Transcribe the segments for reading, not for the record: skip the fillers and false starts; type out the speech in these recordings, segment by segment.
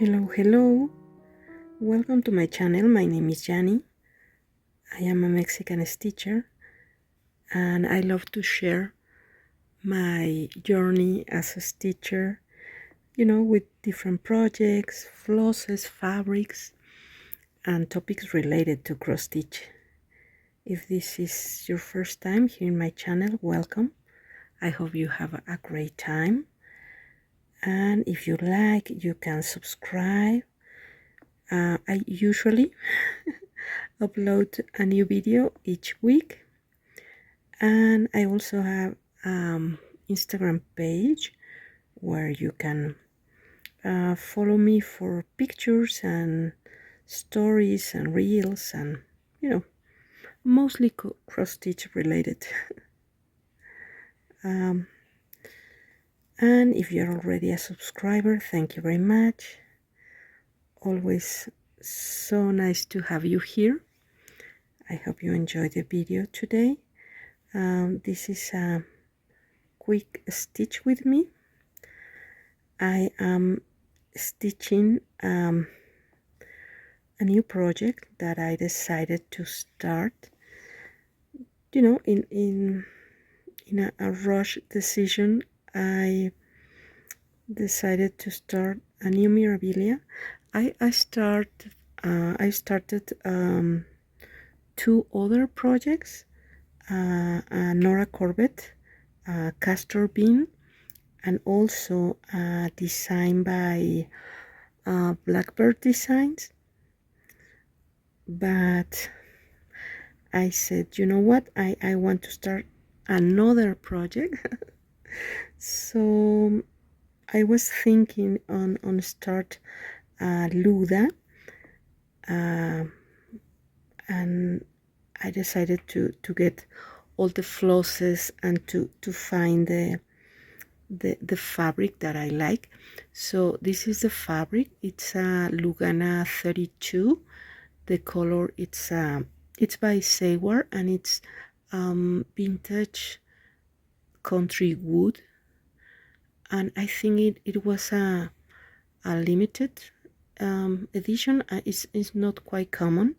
Hello, welcome to my channel. My name is Yanni. I am a Mexican stitcher and I love to share my journey as a stitcher, with different projects, flosses, fabrics, and topics related to cross stitch. If this is your first time here in my channel, welcome. I hope you have a great time. And if you like, you can subscribe. I usually upload a new video each week, and I also have Instagram page where you can follow me for pictures and stories and reels and mostly cross stitch related. And if you're already a subscriber, thank you very much. Always so nice to have you here. I hope you enjoyed the video today. This is a quick stitch with me. I am stitching a new project that I decided to start, in a rush decision. I decided to start a new memorabilia. I started two other projects, Nora Corbett, castor bean, and also a design by Blackbird Designs. But I said, you know what, I want to start another project. So I was thinking on start Luda, and I decided to get all the flosses and to find the fabric that I like. So this is the fabric. It's a Lugana 32. The color it's by Seward, and it's vintage country wood, and I think it was a limited edition. It's not quite common,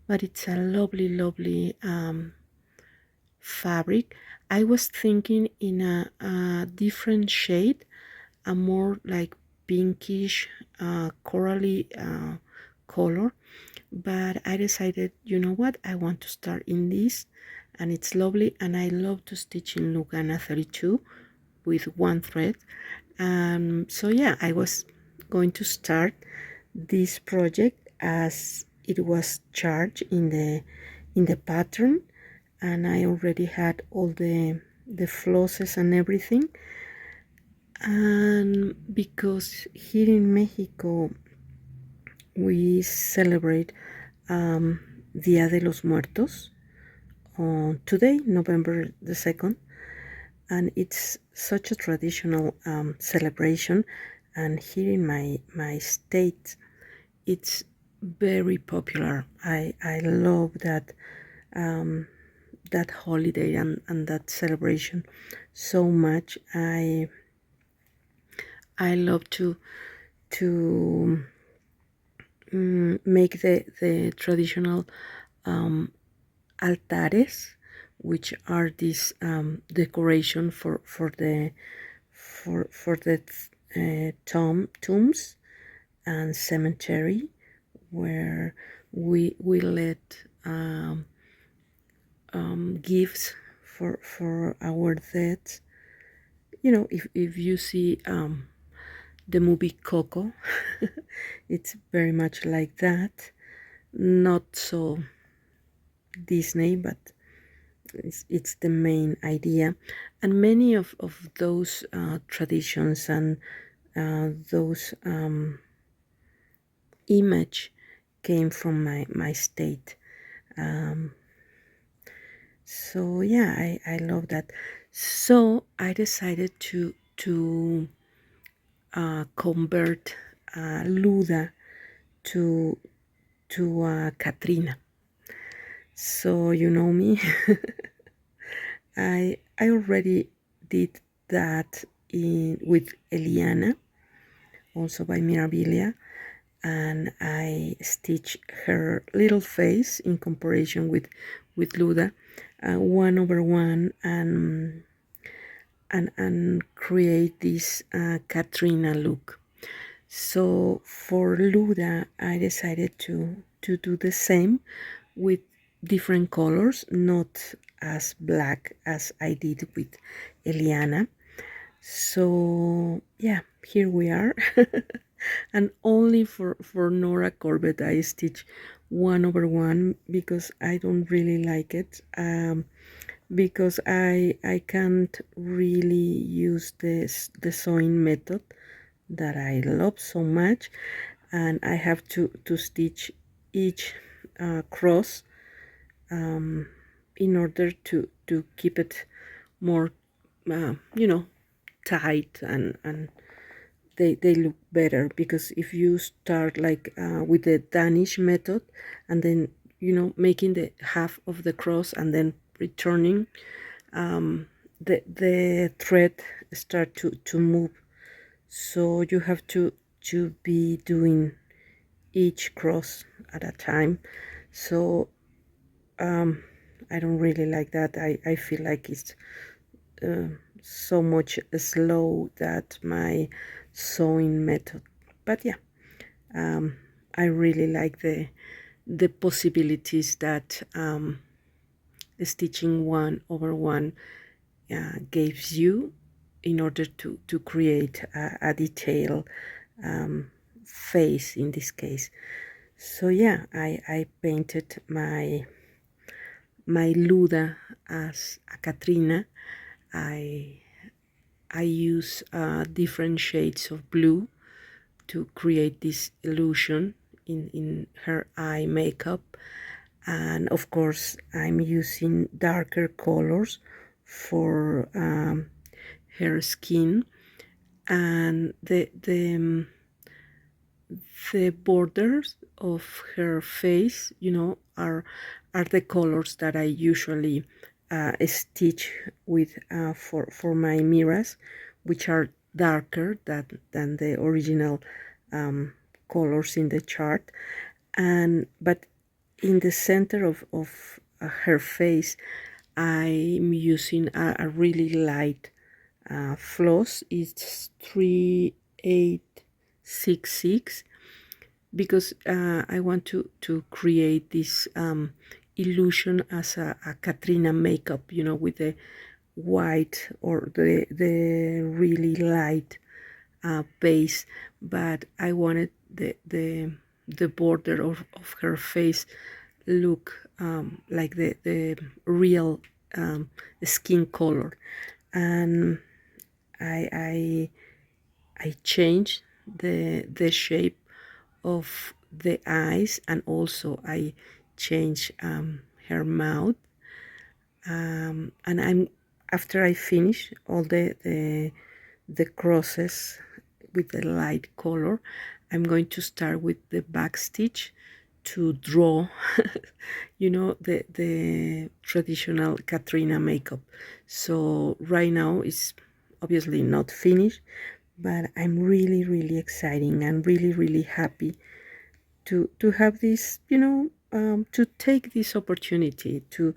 but it's a lovely fabric. I was thinking in a different shade, a more like pinkish corally color, but I decided, you know what, I want to start in this, and it's lovely, and I love to stitch in Lugana 32 with one thread. So yeah, I was going to start this project as it was charged in the pattern, and I already had all the flosses and everything. And because here in Mexico we celebrate Dia de los Muertos on today, November the 2nd, and it's such a traditional celebration. And here in my state, it's very popular. I love that that holiday and that celebration so much. I love to make the traditional altares, which are this decoration for the tombs and cemetery, where we let gifts for our dead. If you see the movie Coco, it's very much like that. Not so Disney, but it's the main idea. And many of those traditions and those image came from my state. So yeah, I love that. So I decided to convert Luda to Catrina. So you know me. I already did that with Eliana, also by Mirabilia, and I stitch her little face in comparison with Luda, 1/1, and create this Catrina look. So for Luda, I decided to do the same with different colors, not as black as I did with Eliana. So yeah, here we are. And only for Nora Corbett I stitch 1/1 because I don't really like it. Because I can't really use the sewing method that I love so much, and I have to stitch each cross in order to keep it more tight, and they look better. Because if you start like with the Danish method and then making the half of the cross and then returning, the thread start to move, so you have to be doing each cross at a time. So I don't really like that. I feel like it's so much slow that my sewing method. But yeah, I really like the possibilities that stitching 1/1 gives you in order to create a detailed face in this case. So yeah, I painted my Luda as a Catrina. I use different shades of blue to create this illusion in her eye makeup, and of course I'm using darker colors for her skin, and the borders of her face, are the colors that I usually stitch with for my mirrors, which are darker than the original colors in the chart. But in the center of her face, I'm using a really light floss. It's 3866, because I want to create this illusion as a Catrina makeup, with the white or the really light base. But I wanted the border of her face look like the real skin color. And I changed the shape of the eyes, and also I changed her mouth. And after I finish all the crosses with the light color, I'm going to start with the back stitch to draw the traditional Catrina makeup. So right now it's obviously not finished, but I'm really exciting and really happy to have this, to take this opportunity to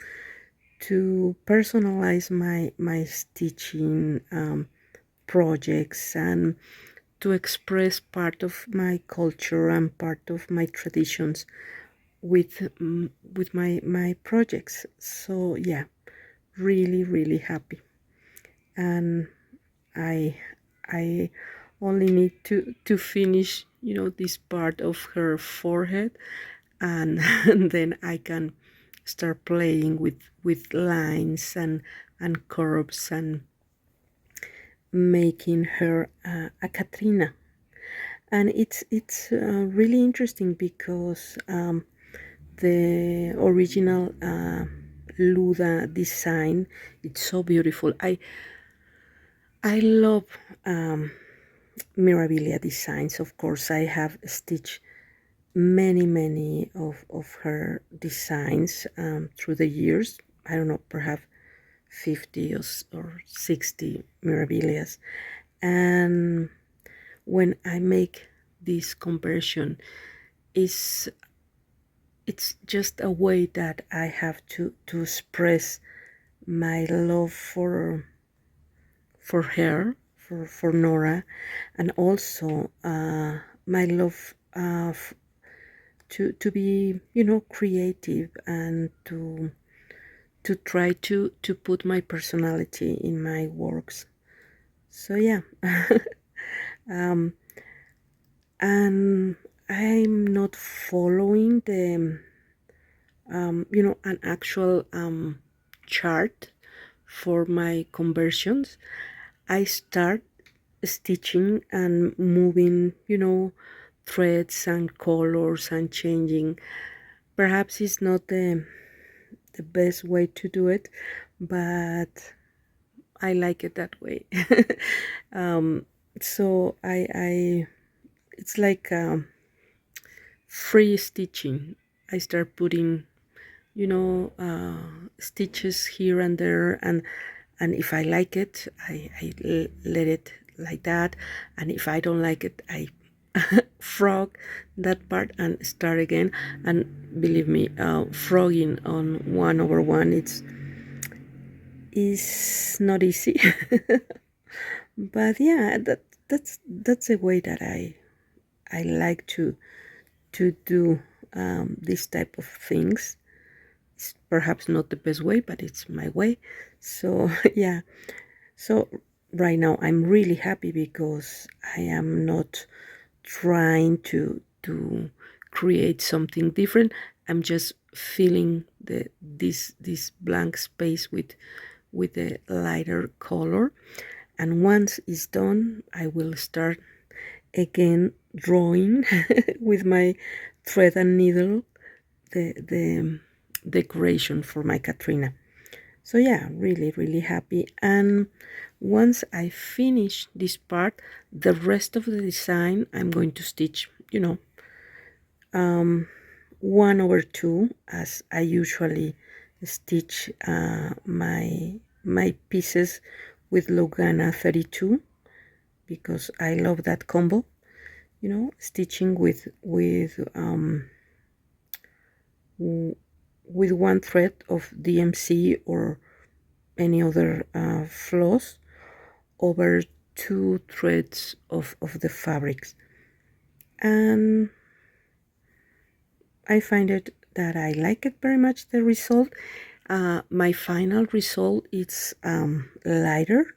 personalize my stitching projects, and to express part of my culture and part of my traditions with my projects. So yeah, really happy. And I only need to finish this part of her forehead, and, and then I can start playing with lines and curves, and making her a Catrina. And it's really interesting because the original Luda design, it's so beautiful. I love Mirabilia designs. Of course, I have stitched many of her designs through the years. I don't know, perhaps 50 or 60 Mirabilias. And when I make this conversion is, it's just a way that I have to express my love for her, for Nora, and also my love to be, you know, creative, and to try to put my personality in my works. So yeah. um, and I'm not following the you know, an actual chart for my conversions. I start stitching and moving, you know, threads and colors and changing. Perhaps it's not the best way to do it, but I like it that way. um, so I it's like free stitching. I start putting, you know, stitches here and there, and if I like it, I let it like that, and if I don't like it, I frog that part and start again. And believe me, frogging on 1/1, it's is not easy. But yeah, that's a way that I like to do this type of things. It's perhaps not the best way, but it's my way. So yeah, so right now I'm really happy because I am not trying to create something different. I'm just filling this blank space with a lighter color, and once it's done, I will start again drawing with my thread and needle the decoration for my Catrina. So yeah, really happy. And once I finish this part, the rest of the design I'm going to stitch, you know, 1/2, as I usually stitch my pieces with Lugana 32, because I love that combo, you know, stitching with one thread of DMC or any other floss over 2 threads of the fabrics. And I find it that I like it very much, the result. My final result is lighter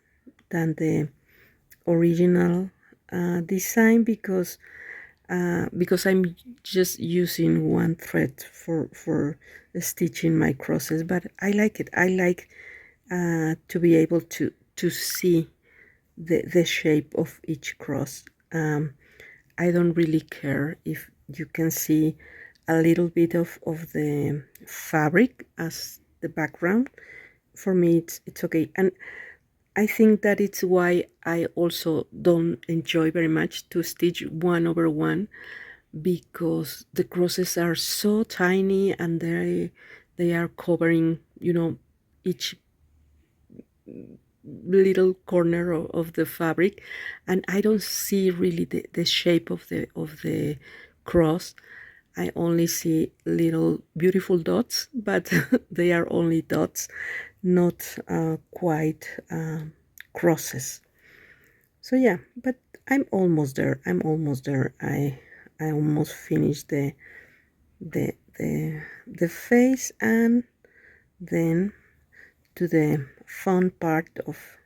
than the original design, because I'm just using one thread for stitching my crosses. But I like it. I like to be able to see the shape of each cross. I don't really care if you can see a little bit of the fabric as the background. For me, it's okay. And I think that it's why I also don't enjoy very much to stitch 1/1, because the crosses are so tiny and they are covering, you know, each little corner of the fabric, and I don't see really the shape of the cross. I only see little beautiful dots, but they are only dots, not quite crosses. So yeah, but I'm almost there. I'm almost there. I almost finished the face, and then to the fun part of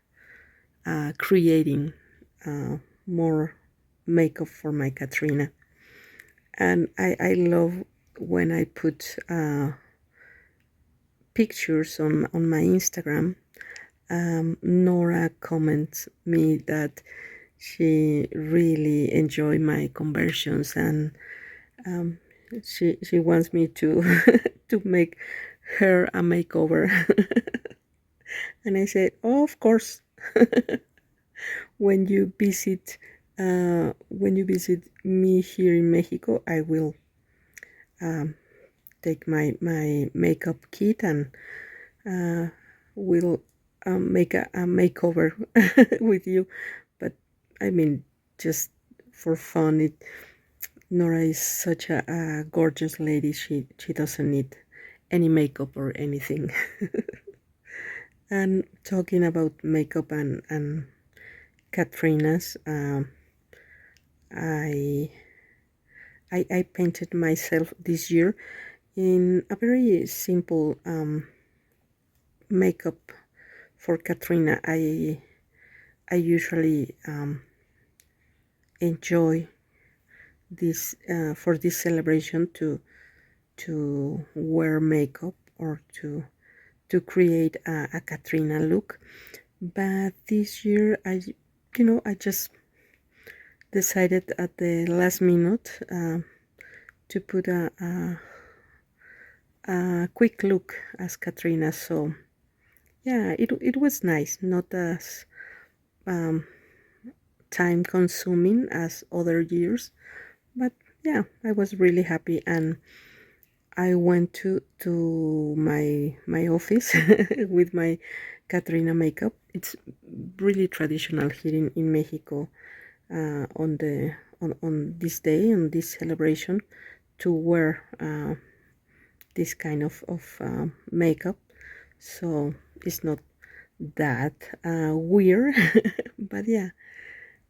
creating more makeup for my Catrina. And I love when I put pictures on my Instagram. Nora comments me that she really enjoyed my conversions, and she wants me to to make her a makeover. And I said, oh, of course. when you visit me here in Mexico, I will take my makeup kit, and we'll make a makeover with you. But I mean, just for fun, Nora is such a gorgeous lady. She doesn't need any makeup or anything. And talking about makeup and Catrina's, I, I painted myself this year in a very simple makeup for Catrina. I usually enjoy this for this celebration to wear makeup or to create a Catrina look. But this year, I just decided at the last minute to put a quick look as Catrina. So yeah, it was nice, not as time consuming as other years, but yeah, I was really happy. And I went to my office with my Catrina makeup. It's really traditional here in Mexico, on the on this day, on this celebration, to wear this kind of makeup. So it's not that weird, but yeah.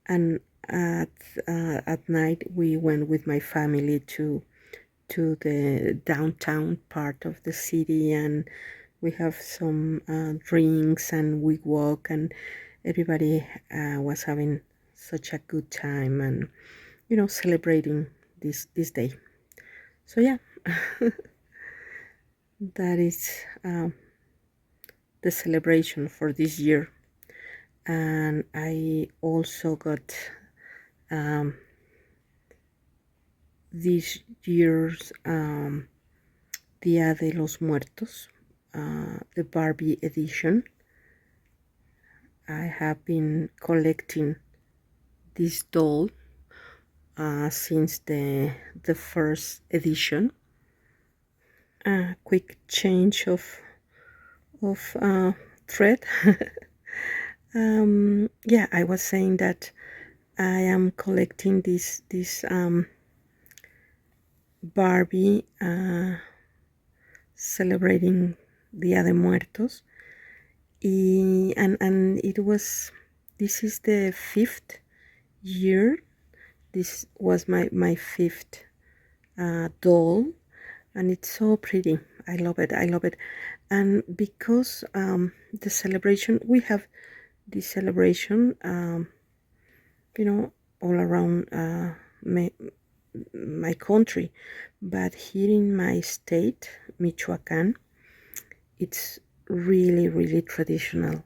And at night we went with my family to the downtown part of the city, and we have some drinks, and we walk, and everybody was having such a good time, and celebrating this day. So yeah, that is the celebration for this year. And I also got this year's Dia de los Muertos, the Barbie edition. I have been collecting this doll since the first edition. A quick change of thread. Yeah, I was saying that I am collecting this Barbie celebrating Dia de Muertos, and this is the 5th year. This was my 5th doll, and it's so pretty. I love it. I love it. And because the celebration, we have this celebration, all around my country, but here in my state, Michoacan, it's really traditional.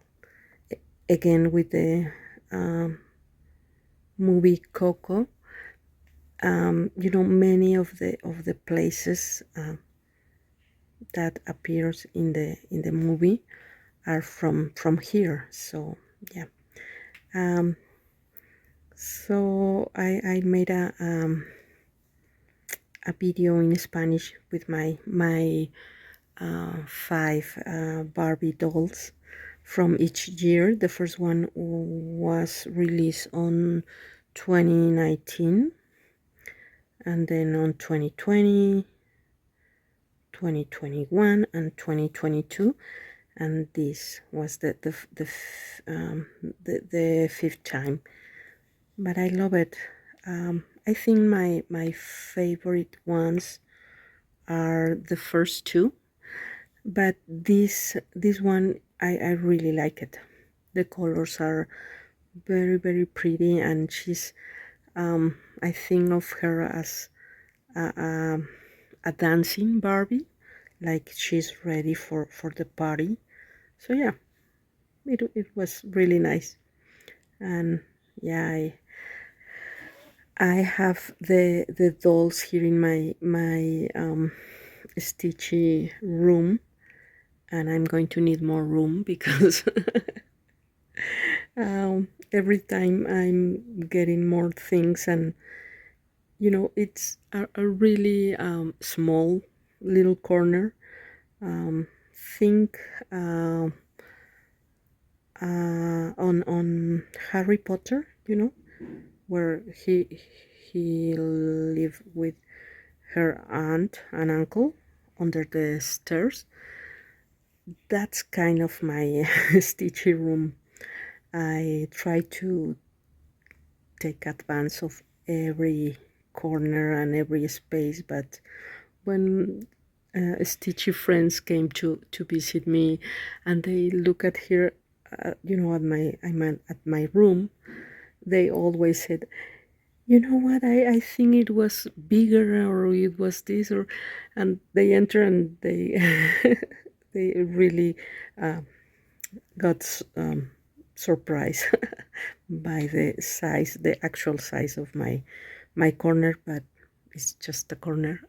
Again, with the movie Coco, many of the places that appears in the movie are from here. So yeah, so I made a video in Spanish with my 5 Barbie dolls from each year. The first one was released on 2019, and then on 2020, 2021, and 2022, and this was the 5th time. But I love it. I think my favorite ones are the first 2, but this one I really like it. The colors are very pretty, and she's I think of her as a dancing Barbie, like she's ready for the party. So yeah, it was really nice. And yeah, I have the dolls here in my stitchy room, and I'm going to need more room because every time I'm getting more things, and it's a really small little corner. Think on Harry Potter, where he lived with her aunt and uncle under the stairs. That's kind of my stitchy room. I try to take advantage of every corner and every space, but when stitchy friends came to visit me and they look at here, at my room, they always said, you know what, I think it was bigger, or it was this, or, and they enter and they they really got surprised by the size, the actual size of my corner, but it's just a corner.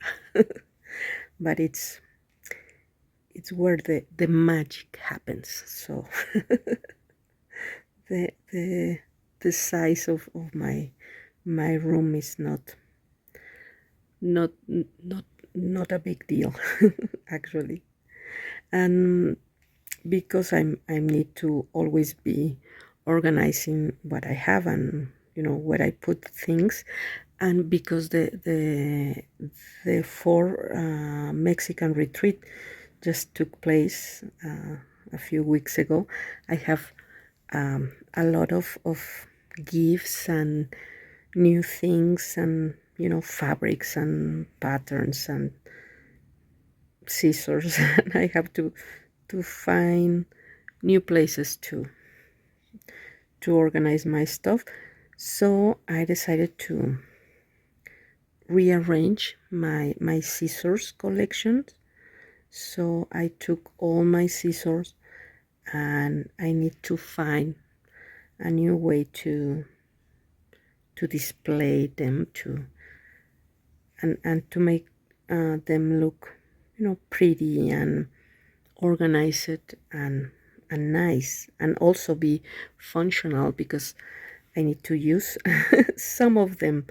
But it's where the magic happens. So the size of my room is not a big deal actually. And because I need to always be organizing what I have and where I put things, and because the four Mexican retreat just took place a few weeks ago, I have a lot of gifts and new things and fabrics and patterns and scissors and I have to find new places to organize my stuff. So I decided to rearrange my scissors collection. So I took all my scissors and I need to find a new way to display them, and to make them look pretty and organized and nice, and also be functional, because I need to use some of them.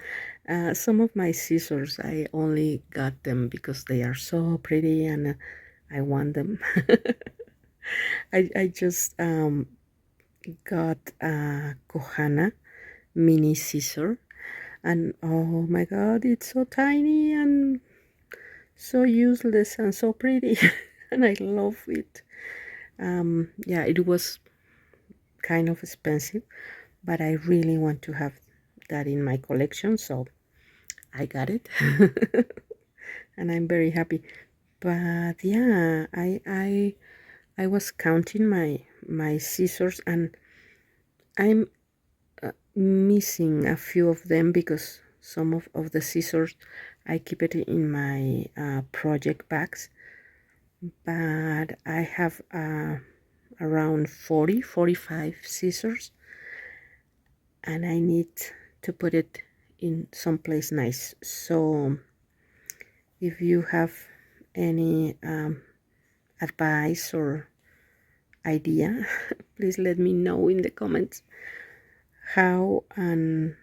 Some of my scissors, I only got them because they are so pretty and I want them. I just got a Kohana mini scissor, and oh my god, it's so tiny and so useless and so pretty. And I love it. Yeah, it was kind of expensive, but I really want to have that in my collection, so I got it. And I'm very happy. But yeah, I was counting my scissors, and I'm missing a few of them because some of the scissors I keep it in my project bags, but I have around 45 scissors, and I need to put it in someplace nice. So if you have any advice or idea, please let me know in the comments how, and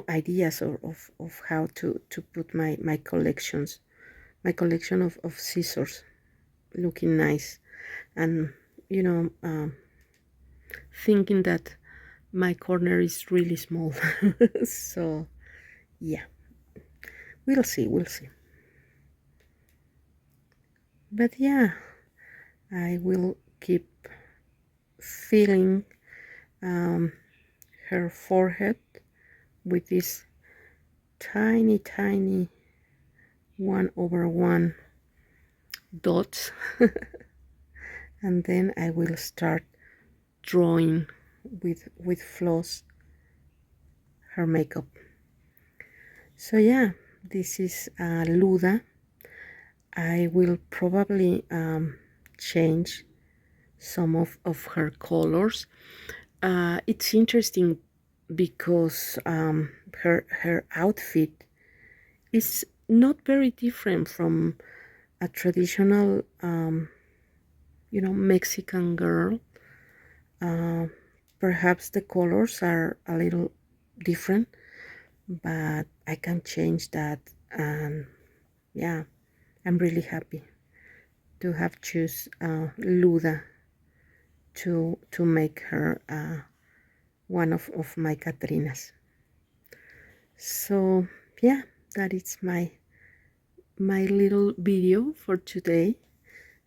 ideas of how to put my collection of scissors looking nice, and thinking that my corner is really small. So yeah, we'll see. But yeah, I will keep filling her forehead with this tiny 1/1 dots. And then I will start drawing with floss her makeup. So yeah, this is Luda. I will probably change some of her colors. It's interesting because her outfit is not very different from a traditional Mexican girl. Perhaps the colors are a little different, but I can change that. And yeah, I'm really happy to have choose Luda to make her one of my Catrinas. So yeah, that is my little video for today.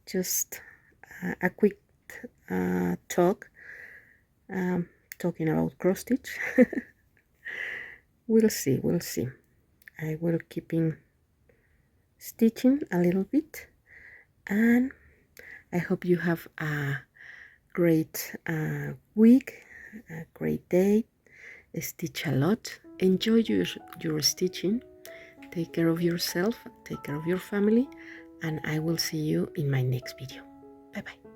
Just a quick talk, talking about cross stitch. We'll see. I will keeping stitching a little bit, and I hope you have a great week, a great day. Stitch a lot. Enjoy your stitching. Take care of yourself, take care of your family, and I will see you in my next video. Bye bye.